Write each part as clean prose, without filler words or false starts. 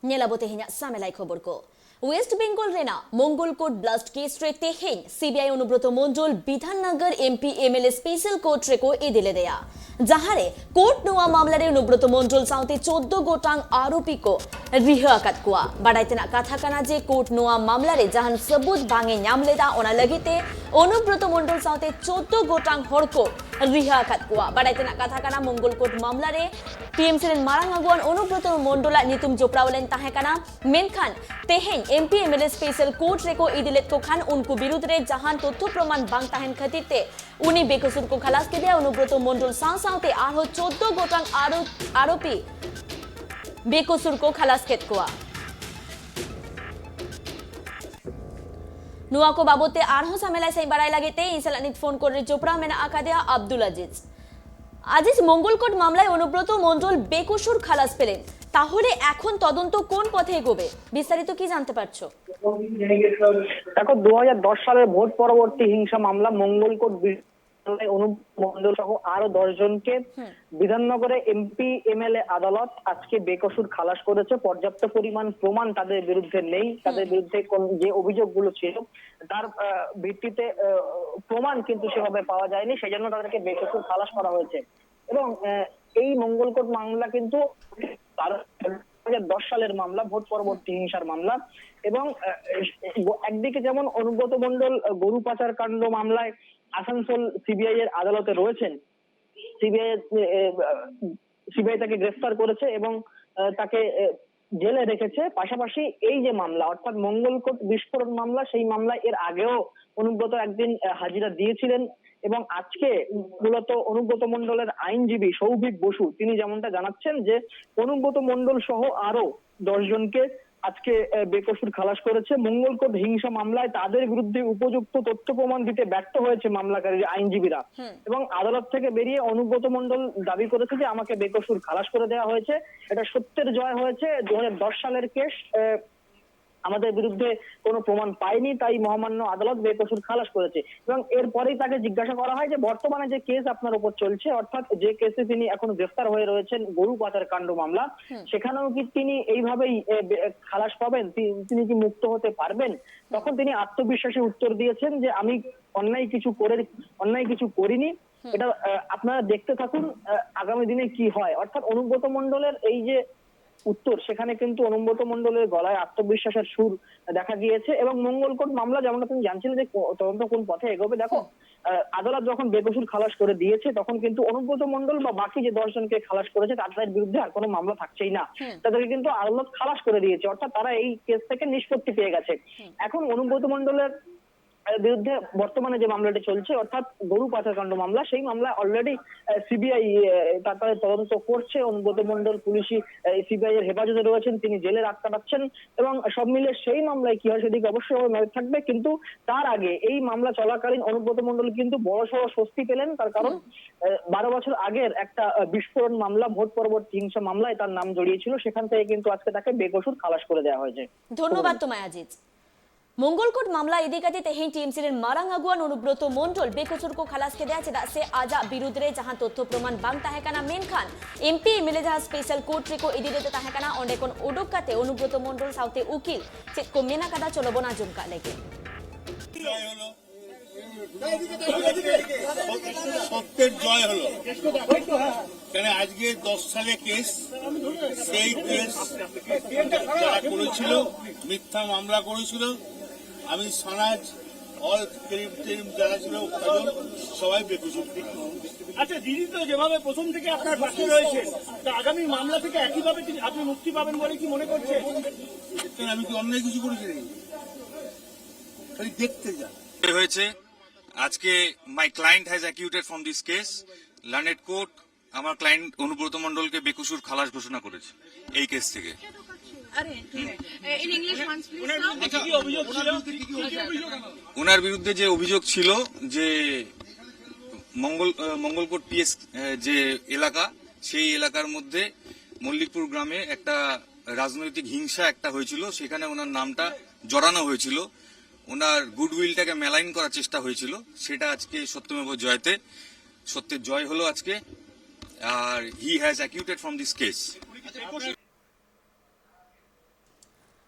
Nyelabo tehinya samelai khobor ko. West Bengal rena Mongolkot blast case re tehin CBI Anubrata Mondal Bidhannagar MP MLA special court রে কো এদিলে দেয়া যাহারে court নোয়া মামলারে অনুব্রত মণ্ডল সাউতে 14 গোটাং আরোপী কো রিহা আকাত কোয়া বাড়াইতেনা কথা কানা যে কোর্ট নোয়া মামলারে জাহান সবুত ভাঙে ᱧামলেদা ওনা লগিতে অনুব্রত মণ্ডল সাউতে 14 গোটাং হড়কো রিহা আকাত কোয়া বাড়াইতেনা কথা কানা মঙ্গলকোট মামলারে টিএমসি রেন মারাং আগুয়ান অনুব্রত মণ্ডলা নিতুম জোপড়াওলেন তাহে কানা মেনখান তেহেন एमपी एमएलए स्पेशल कोर्ट रेको इदिलेत को खान उनको विरुद्ध रे जहां तथ्य प्रमाण बांग ताहेन खतिरते उनी बेकसुर को खलास के दिया अनुब्रत मंडल साउते आरो 14 गोटांग आरोपी बेकसुर को खलास केत कोआ नुआ को बाबते आरो सामेला सही बड़ाई लागेते इंसलानित फोन করে চোপড়া মেনা আকাদিয়া আব্দুল আজিজ মঙ্গলকোট মামলায় অনুব্রত মণ্ডল বেকসুর খালাস পেলেন তাহলে এখন তদন্ত কোন পথে এগোবে বিস্তারিত কি জানতে পারছো দেখো 2010 সালের ভোট পরবর্তী হিংসা মামলা মঙ্গলকোট অনুব্রত মণ্ডল সহ আরো 10 জনকে বিধাননগরে এমপি এমএলএ আদালত আজকে বেকসুর খালাস করেছে। পর্যাপ্ত পরিমাণ প্রমাণ তাদের বিরুদ্ধে নেই, তাদের বিরুদ্ধে যে অভিযোগগুলো ছিল তার ভিত্তিতে প্রমাণ কিন্তু সেভাবে পাওয়া যায়নি, সেজন্য তাদেরকে বেকসুর খালাস করা হয়েছে। এবং এই মঙ্গলকোট মামলা কিন্তু 2010 সালের মামলা, ভোট পরবর্তী হিংসার মামলা। এবং একদিকে যেমন অনুব্রত মণ্ডল গরু পাচার কাণ্ড মামলায় আসানসোল সিবিআই এর আদালতে রয়েছেন, সিবিআই তাকে গ্রেফতার করেছে এবং তাকে জেলে রেখেছে। পাশাপাশি এই যে মামলা অর্থাৎ মঙ্গলকোট বিস্ফোরণ মামলা, সেই মামলায় এর আগেও অনুব্রত একদিন হাজিরা দিয়েছিলেন। এবং আজকে মূলত অনুব্রত মণ্ডলের আইনজীবী সৌভিক বসু তিনি যেমনটা জানাচ্ছেন যে অনুব্রত মণ্ডল সহ আরো 10 জনকে আজকে বেকসুর খালাস করেছে। মঙ্গলকোট হিংসা মামলায় তাদের বিরুদ্ধে উপযুক্ত তথ্য প্রমাণ দিতে ব্যর্থ হয়েছে মামলাকারী আইনজীবীরা। এবং আদালত থেকে বেরিয়ে অনুব্রত মণ্ডল দাবি করেছে যে আমাকে বেকসুর খালাস করে দেওয়া হয়েছে, এটা সত্যের জয় হয়েছে। 2010 সালের কেস, আমাদের বিরুদ্ধে কোনো প্রমাণ পায়নি, তাই মহামান্য আদালত বেকসুর খালাস করেছে। এবং এরপরেই তাকে জিজ্ঞাসা করা হয় যে বর্তমানে যে কেস আপনার উপর চলছে, অর্থাৎ যে কেসে তিনি এখন গ্রেফতার হয়ে রয়েছেন গরু পাচার কাণ্ড মামলা, সেখানেও কি তিনি এইভাবেই খালাস পাবেন, তিনি কি মুক্ত হতে পারবেন? তখন তিনি আত্মবিশ্বাসী উত্তর দিয়েছেন যে আমি অন্যায় কিছু করিনি, এটা আপনারা দেখতে থাকুন আগামী দিনে কি হয়। অর্থাৎ অনুব্রত মণ্ডলের এই যে উত্তর, সেখানে কিন্তু অনুব্রত মণ্ডলের গলায় আত্মবিশ্বাসের সুর দেখা গিয়েছে। এবং মঙ্গলকোট মামলা যেমন তুমি জানছিলে যে তদন্ত কোন পথে এগোবে, দেখো আদালত যখন বেকসুর খালাস করে দিয়েছে তখন কিন্তু অনুব্রত মণ্ডল বা বাকি যে 10 জনকে খালাস করেছে তাদের বিরুদ্ধে আর কোনো মামলা থাকছেই না, তাদেরকে কিন্তু আদালত খালাস করে দিয়েছে, অর্থাৎ তারা এই কেস থেকে নিষ্পত্তি পেয়ে গেছে। এখন অনুব্রত মণ্ডলের বিরুদ্ধে বর্তমানে যে মামলাটি চলছে অর্থাৎ গরু পাচারকাণ্ড মামলা, সেই মামলা অলরেডি সিবিআই তারপরে তদন্ত করছে। অনুব্রত মণ্ডল পুলিশি সিবিআই এর হেফাজতে রয়েছেন, তিনি জেলে রাত কাটাচ্ছেন। এবং সব মিলে সেই মামলায় কি হয় সেদিকে অবশ্যই নজর থাকবে। কিন্তু তার আগে এই মামলা চলাকালীন অনুব্রত মণ্ডল কিন্তু বড়সড় স্বস্তি পেলেন, তার কারণ 12 বছর আগের একটা বিস্ফোরণ মামলা, ভোট পরবর্তী হিংসা মামলায় তার নাম জড়িয়েছিল, সেখান থেকে কিন্তু আজকে তাকে বেকসুর খালাস করে দেওয়া হয়েছে। ধন্যবাদ তোমায় আজিজ। মঙ্গলকোট মামলা এদিকাতে তেহেন টিএমসি রেন মারাং আগুয়ান অনুব্রত মণ্ডল বেকসুর को खलास के दिया चेदा से आजा विरुद्ध रे जहां तथ्य प्रमाण बांग ताहेकाना मेन खान एमपी एमएलए जहां स्पेशल कोर्ट रे को इदिलेते ताहेकाना ओंडे कोन उडुकाते অনুব্রত মণ্ডল साउते उकिल चेक को मेना कादा चलो बना जुमका लेके সত্যের জয় হলো। কেন আজকে 10 সালে কেস, সেই কেস যারা করেছিল, মিথ্যা মামলা করেছিল, আমি সনাজ অল ক্রিম যারা ছিল সবাই বেকসুর। আচ্ছা দিদি, তো যেভাবে প্রথম থেকে আপনার পাশে রয়েছে, তা আগামী মামলা থেকে একইভাবে আপনি মুক্তি পাবেন বলে কি মনে করছেন? আমি কি অন্যায় কিছু করেছি নাকি? খালি দেখতে যা হয়েছে। আজকে মাই client has acquitted from this case. Learned court আমার ক্লায়েন্ট অনুব্রত মণ্ডলকে বেকসুর খালাস ঘোষণা করেছে এই কেস থেকে। ওনার বিরুদ্ধে যে অভিযোগ ছিল যে মঙ্গলকোট পিএস যে এলাকা, সেই এলাকার মধ্যে মল্লিকপুর গ্রামে একটা রাজনৈতিক হিংসা একটা হয়েছিল, সেখানে ওনার নামটা জড়ানো হয়েছিল, ওনার গুডউইলটাকে মেলাইন করার চেষ্টা হয়েছিল, সেটা আজকে সত্যমেব জয়তে সত্যের জয় হলো আজকে। আর he has acquitted from this case.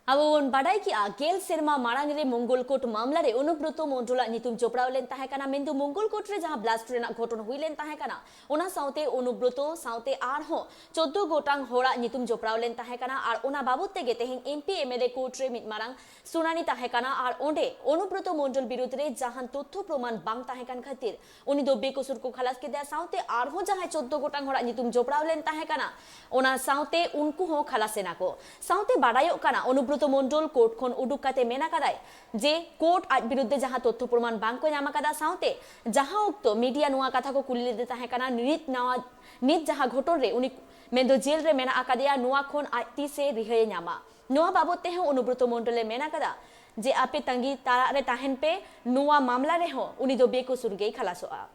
अब बन बाडाई कि गेल सेरमा मारांग रे मंगलकोट मामला रे अनुब्रत मंडला नितुम चोपड़ा लेन ताहे काना मेंदु मंगलकोट रे जहां ब्लास्ट रेना घटन हुई लेन ताहे काना ओना साउते अनुब्रत साउते आर हो 14 गोटांग होड़ा नितुम चोपड़ा लेन ताहे काना आर ओना बाबत तेगे तेहिन एमपी एमएलए कोर्ट रे मिट मारांग सुनानी ताहे काना आर ओंडे अनुब्रत मंडल विरुद्ध रे जहां तथ्य प्रमाण बांग ताहे कान खातिर उनी दो बेकसुर को खलास के दे साउते आर हो जहां 14 गोटांग होड़ा नितुम चोपड़ा लेन ताहे काना ओना साउते उनको हो खलासेना को साउते बाडायो काना अनुब्रत मंडल कोर्ट खन उडुक काते मेना कादाय जे कोर्ट आज विरुद्ध जहां तथ्य प्रमाण बांग को नामा कादा साउते जहां उक्त मीडिया नुआ कथा को कुली लेते ताहे काना नित जहां घटन रे उनी मेंदो जेल रे मेना आकादिया नुआ खन आती से रिहाय नामा नुआ बाबते हो अनुब्रत मंडले मेना कादा जे आपे तंगी तारा रे ताहेन पे नुआ मामला रे हो उनी दो बेकसुर गे खलासोआ।